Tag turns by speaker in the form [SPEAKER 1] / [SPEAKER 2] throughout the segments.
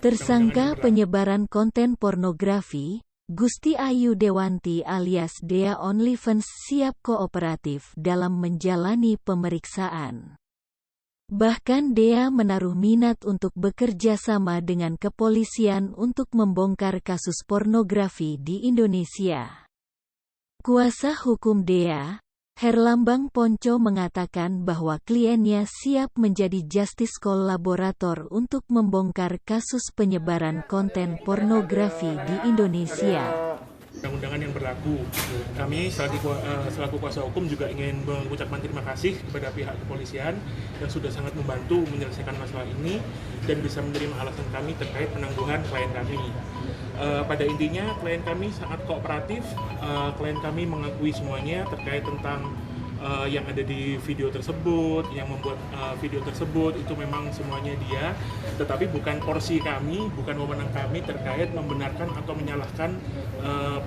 [SPEAKER 1] Tersangka penyebaran konten pornografi, Gusti Ayu Dewanti alias Dea OnlyFans siap kooperatif dalam menjalani pemeriksaan. Bahkan Dea menaruh minat untuk bekerja sama dengan kepolisian untuk membongkar kasus pornografi di Indonesia. Kuasa hukum Dea, Herlambang Ponco mengatakan bahwa kliennya siap menjadi justice kolaborator untuk membongkar kasus penyebaran konten pornografi di Indonesia.
[SPEAKER 2] Undang-undangan yang berlaku. Kami selaku kuasa hukum juga ingin mengucapkan terima kasih kepada pihak kepolisian yang sudah sangat membantu menyelesaikan masalah ini dan bisa menerima alasan kami terkait penangguhan klien kami. Pada intinya klien kami sangat kooperatif, klien kami mengakui semuanya terkait tentang yang ada di video tersebut, yang membuat video tersebut itu memang semuanya dia, tetapi bukan porsi kami, bukan wewenang kami terkait membenarkan atau menyalahkan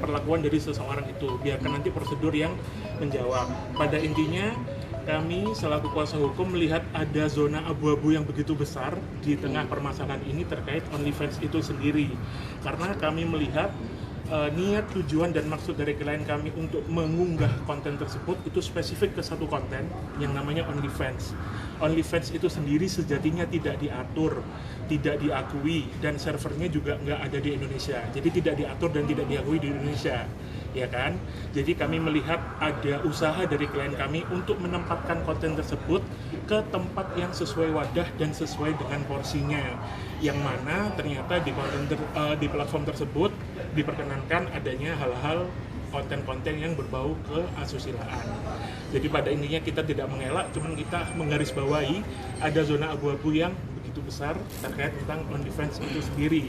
[SPEAKER 2] perlakuan dari seseorang itu. Biarkan nanti prosedur yang menjawab. Pada intinya kami selaku kuasa hukum melihat ada zona abu-abu yang begitu besar di tengah permasalahan ini terkait OnlyFans itu sendiri, karena kami melihat niat, tujuan, dan maksud dari klien kami untuk mengunggah konten tersebut itu spesifik ke satu konten yang namanya OnlyFans. OnlyFans itu sendiri sejatinya tidak diatur, tidak diakui, dan servernya juga nggak ada di Indonesia. Jadi tidak diatur dan tidak diakui di Indonesia, ya kan? Jadi kami melihat ada usaha dari klien kami untuk menempatkan konten tersebut ke tempat yang sesuai wadah dan sesuai dengan porsinya, yang mana ternyata di platform tersebut diperkenankan adanya hal-hal konten-konten yang berbau ke asusiliaan. Jadi pada intinya kita tidak mengelak, cuman kita menggarisbawahi ada zona abu-abu yang begitu besar terkait tentang OnlyFans itu sendiri.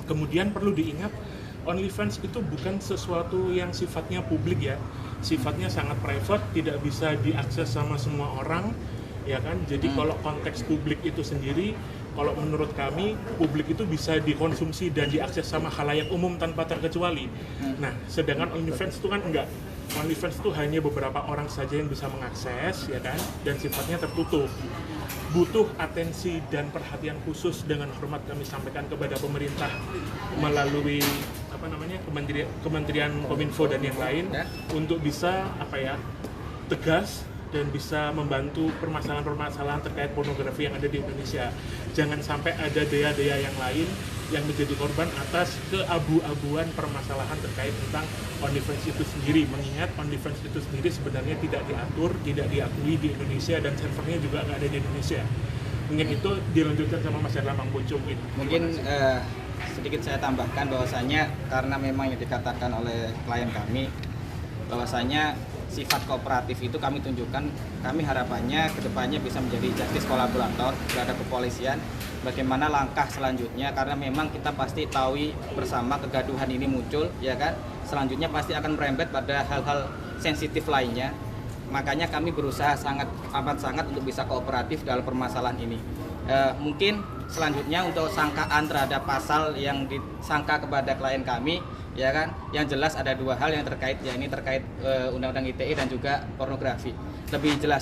[SPEAKER 2] Kemudian perlu diingat, OnlyFans itu bukan sesuatu yang sifatnya publik ya, sifatnya sangat private, tidak bisa diakses sama semua orang, ya kan? Jadi kalau konteks publik itu sendiri, kalau menurut kami, publik itu bisa dikonsumsi dan diakses sama khalayak umum tanpa terkecuali. Nah, sedangkan OnlyFans itu kan enggak. OnlyFans itu hanya beberapa orang saja yang bisa mengakses, ya kan? Dan sifatnya tertutup. Butuh atensi dan perhatian khusus, dengan hormat kami sampaikan kepada pemerintah melalui Kementerian Kominfo dan yang lain untuk bisa tegas dan bisa membantu permasalahan-permasalahan terkait pornografi yang ada di Indonesia. Jangan sampai ada dea-dea yang lain yang menjadi korban atas keabu-abuan permasalahan terkait tentang OnlyFans itu sendiri. Mengingat OnlyFans itu sendiri sebenarnya tidak diatur, tidak diakui di Indonesia, dan servernya juga nggak ada di Indonesia. Mungkin itu dilanjutkan sama Mas Herlambang Ponco.
[SPEAKER 3] Mungkin sedikit saya tambahkan bahwasanya karena memang yang dikatakan oleh klien kami bahwasanya sifat kooperatif itu kami tunjukkan, kami harapannya kedepannya bisa menjadi justice kolaborator terhadap kepolisian. Bagaimana langkah selanjutnya, karena memang kita pasti tahu bersama kegaduhan ini muncul, ya kan? Selanjutnya pasti akan merembet pada hal-hal sensitif lainnya. Makanya kami berusaha amat sangat untuk bisa kooperatif dalam permasalahan ini. Mungkin selanjutnya untuk sangkaan terhadap pasal yang disangka kepada klien kami, ya kan, yang jelas ada dua hal yang terkait, ya ini terkait Undang-Undang ITE dan juga pornografi. Lebih jelas